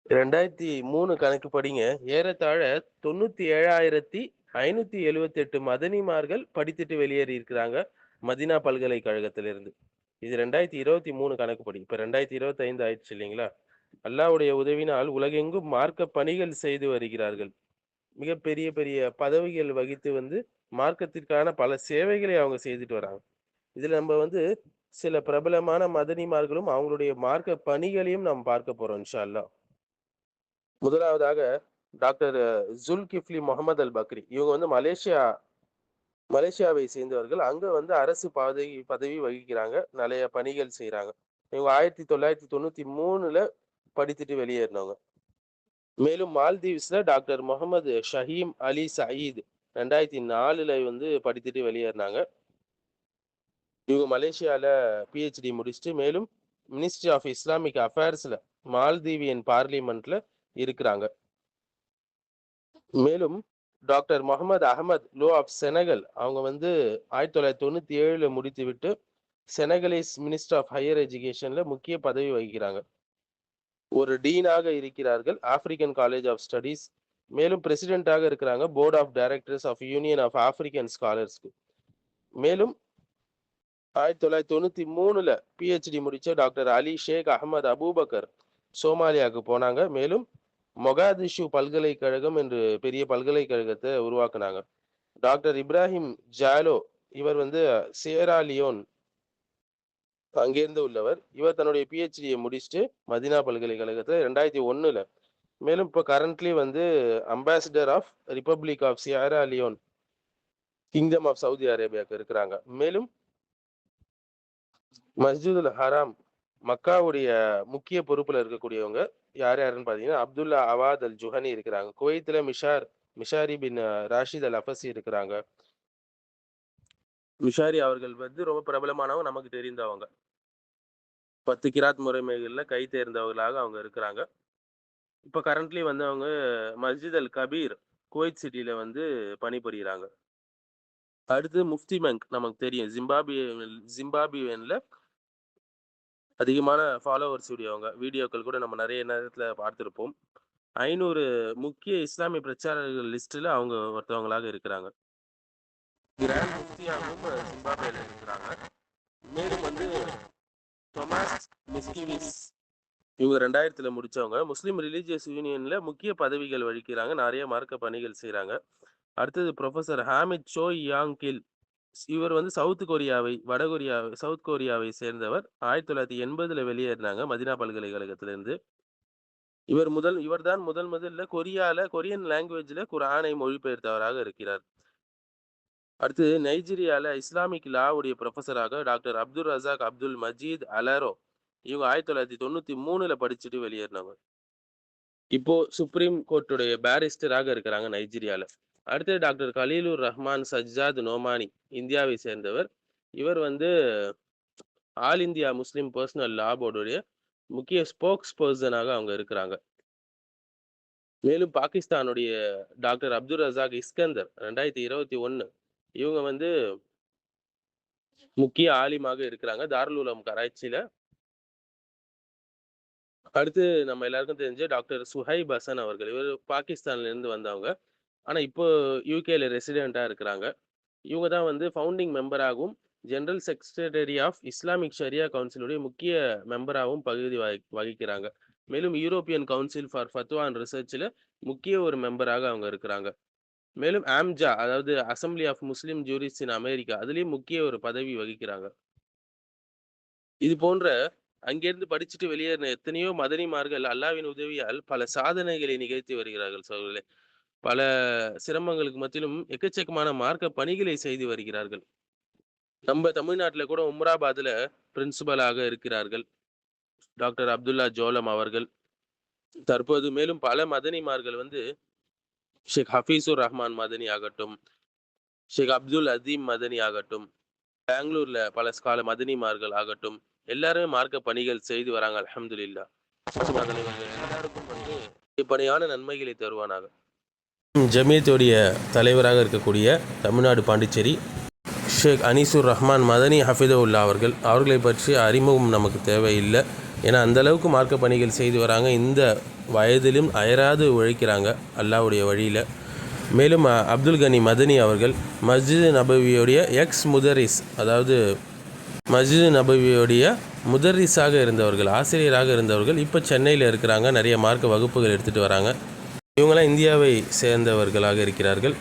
2003 கணக்குப்படிங்க, ஏறத்தாழ 97,578 மதனிமார்கள் படித்துட்டு வெளியேறி இருக்கிறாங்க மதீனா பல்கலைக்கழகத்திலிருந்து. இது 2023 கணக்குப்படி. இப்ப 2025 ஆயிடுச்சு இல்லைங்களா? அல்லாஹ்வுடைய உதவினால் உலகெங்கும் மார்க்க பணிகள் செய்து வருகிறார்கள். மிக பெரிய பெரிய பதவிகள் வகித்து வந்து மார்க்கத்திற்கான பல சேவைகளை அவங்க செய்துட்டு வராங்க. இதுல நம்ம வந்து சில பிரபலமான மதனிமார்களும் அவங்களுடைய மார்க்க பணிகளையும் நாம் பார்க்க போறோம் இன்ஷா அல்லாஹ். முதலாவதாக டாக்டர் ஜுல்கிஃப்லி முகமது அல் பக்ரி. இவங்க வந்து மலேசியாவை சேர்ந்தவர்கள். அங்க வந்து அரசு பதவி பதவி வகிக்கிறாங்க. நிறைய பணிகள் செய்றாங்க. இவங்க 1993ல படித்துட்டு வெளியேறினவங்க. மேலும் மால்தீவ்ஸ்ல டாக்டர் முகமது ஷஹீம் அலி சயீத் 2004ல வந்து படித்துட்டு வெளியேறினாங்க. இவங்க மலேசியால பிஹெச்டி முடிச்சுட்டு மேலும் மினிஸ்ட்ரி ஆஃப் இஸ்லாமிக் அஃபேர்ஸ்ல மால்தீவியன் பார்லிமெண்ட்ல இருக்கிறாங்க. மேலும் doctor Mohamed Ahmed Lo of Senegal அவங்க வந்து 1997ல முடித்துவிட்டு செனகலைஸ் மினிஸ்டர் ஆஃப் ஹையர் எஜுகேஷன்ல முக்கிய பதவி வகிக்கிறாங்க. ஒரு டீனாக இருக்கிறார்கள் ஆப்பிரிக்கன் காலேஜ் ஆஃப் ஸ்டடீஸ். மேலும் பிரசிடென்ட்டாக இருக்கிறாங்க board of directors of union of African ஸ்காலர்ஸ்க்கு. மேலும் 1993ல பிஹெச்டி முடிச்ச doctor Ali Sheikh Ahmed Abubakar சோமாலியாவுக்கு போனாங்க. மேலும் மொகாதிஷு பல்கலைக்கழகம் என்று பெரிய பல்கலைக்கழகத்தை உருவாக்குனாங்க. டாக்டர் இப்ராஹிம் ஜாலோ இவர் வந்து சியரா லியோன் அங்கிருந்து உள்ளவர். இவர் தன்னுடைய பிஹெச்டியை முடிச்சுட்டு மதீனா பல்கலைக்கழகத்துல 2001ல. மேலும் இப்போ கரண்ட்லி வந்து ambassador of republic of Sierra Leone kingdom of Saudi அரேபியாவுக்கு இருக்கிறாங்க. மேலும் மஸ்ஜிதுல் ஹராம் மக்காவுடைய முக்கிய பொறுப்புல இருக்கக்கூடியவங்க யார் யாருன்னு பாத்தீங்கன்னா அப்துல்லா அவாத் அல் ஜுஹனி இருக்கிறாங்க. குவைத்துல மிஷாரி பின் ராஷித் அல் அஃபசி இருக்கிறாங்க. மிஷாரி அவர்கள் வந்து ரொம்ப பிரபலமானவங்க, நமக்கு தெரிந்தவங்க. 10 கிராத் முறைமைகள்ல கை தேர்ந்தவர்களாக அவங்க இருக்கிறாங்க. இப்ப கரண்ட்லி வந்து அவங்க மஸ்ஜித் அல் கபீர் குவைத் சிட்டில வந்து பணிபுரிகிறாங்க. அடுத்து முஃப்தி மங்க் நமக்கு தெரியும். ஜிம்பாப்வேன்ல அதிகமான ஃபாலோவர்ஸ் உடையவங்க. வீடியோக்கள் கூட நம்ம நிறைய நேரத்துல பார்த்திருப்போம். 500 முக்கிய இஸ்லாமிய பிரச்சாரகர்கள் லிஸ்ட்ல அவங்க ஒருத்தவங்களாக இருக்கிறாங்க. கிராண்ட் முஃப்தியாகவும் ஜிம்பாப்வேல இருக்கிறாங்க. மேலும் வந்து தொமாஸ் மிஸ்கிவிஸ் இவங்க 2000ல முடிச்சவங்க. முஸ்லிம் ரிலீஜியஸ் யூனியன்ல முக்கிய பதவிகள் வகிக்கிறாங்க. நிறைய மார்க்க பணிகள் செய்றாங்க. அடுத்தது professor Hamid Cho Yang Gil. இவர் வந்து சவுத் கொரியாவை சேர்ந்தவர். 1980ல வெளியேறினாங்க மதீனா பல்கலைக்கழகத்திலிருந்து. இவர்தான் முதல்ல கொரியன் லாங்குவேஜ்ல குர்ஆனை மொழிபெயர்த்தவராக இருக்கிறார். அடுத்து நைஜீரியால இஸ்லாமிக் லா உடைய ப்ரொஃபஸராக டாக்டர் அப்துல் ரசாக் அப்துல் மஜீத் அலரோ. இவங்க 1993ல படிச்சுட்டு வெளியேறினவங்க. இப்போ சுப்ரீம் கோர்ட்டுடைய பேரிஸ்டராக இருக்கிறாங்க நைஜீரியால. அடுத்து டாக்டர் கலீலுர் ரஹ்மான் சஜ்ஜாத் நோமானி இந்தியாவை சேர்ந்தவர். இவர் வந்து all India Muslim personal law போர்டுடைய முக்கிய ஸ்போக்ஸ் பர்சனாக அவங்க இருக்கிறாங்க. மேலும் பாகிஸ்தானுடைய டாக்டர் அப்துல் ரசாக் இஸ்கந்தர் 2021 இவங்க வந்து முக்கிய ஆலிமாக இருக்கிறாங்க தாருல் உலூம் கராச்சியில. அடுத்து நம்ம எல்லாருக்கும் தெரிஞ்ச டாக்டர் சுஹைப் ஹசன் அவர்கள். இவர் பாகிஸ்தான்ல இருந்து வந்தவங்க. ஆனா இப்போ யூகேல ரெசிடென்ட்டா இருக்கிறாங்க. இவங்க தான் வந்து ஃபவுண்டிங் மெம்பராகவும் general secretary of Islamic sharia கவுன்சிலுடைய முக்கிய மெம்பராகவும் பகுதி வகிக்கிறாங்க. மேலும் European council for fatwa and ரிசர்ச்ல முக்கிய ஒரு மெம்பராக அவங்க இருக்கிறாங்க. மேலும் ஆம்ஜா அதாவது assembly of Muslim jurist in America அதுலயும் முக்கிய ஒரு பதவி வகிக்கிறாங்க. இது போன்ற அங்கிருந்து படிச்சுட்டு வெளியேறின எத்தனையோ மதனிமார்கள் அல்லாஹ்வின் உதவியால் பல சாதனைகளை நிகழ்த்தி வருகிறார்கள் சகோதரர்களே. பல சிரமங்களுக்கு மத்தியிலும் எக்கச்சக்கமான மார்க்க பணிகளை செய்து வருகிறார்கள். நம்ம தமிழ்நாட்டுல கூட உம்ராபாத்ல பிரின்சிபலாக இருக்கிறார்கள் டாக்டர் அப்துல்லா ஜோலம் அவர்கள். தற்போது மேலும் பல மதனிமார்கள் வந்து ஷேக் ஹஃபீசுர் ரஹ்மான் மதனி ஆகட்டும், ஷேக் அப்துல் அதீம் மதனி ஆகட்டும், பெங்களூர்ல பல மதனிமார்கள் ஆகட்டும், எல்லாருமே மார்க்க பணிகள் செய்து வராங்க. அல்ஹம்துலில்லாஹ். எல்லாருக்கும் வந்து இப்படியான நன்மைகளை தருவானாக. ஜமியத்துடைய தலைவராக இருக்கக்கூடிய தமிழ்நாடு பாண்டிச்சேரி ஷேக் அனீசுர் ரஹ்மான் மதனி ஹஃபிதவுல்லா அவர்களை பற்றி அறிமுகம் நமக்கு தேவையில்லை. ஏன்னா அந்தளவுக்கு மார்க்க பணிகள் செய்து வராங்க. இந்த வயதிலும் அயராது உழைக்கிறாங்க அல்லாஹ்வுடைய வழியில். மேலும் அப்துல் கனி மதனி அவர்கள் மஸ்ஜித் நபவியுடைய முதரிஸ், அதாவது மஸ்ஜித் நபவியுடைய முதரிஸாக இருந்தவர்கள், ஆசிரியராக இருந்தவர்கள். இப்போ சென்னையில் இருக்கிறாங்க, நிறைய மார்க்க வகுப்புகள் எடுத்துகிட்டு வராங்க. இவங்களாம் இந்தியாவை சேர்ந்தவர்களாக இருக்கிறார்கள்.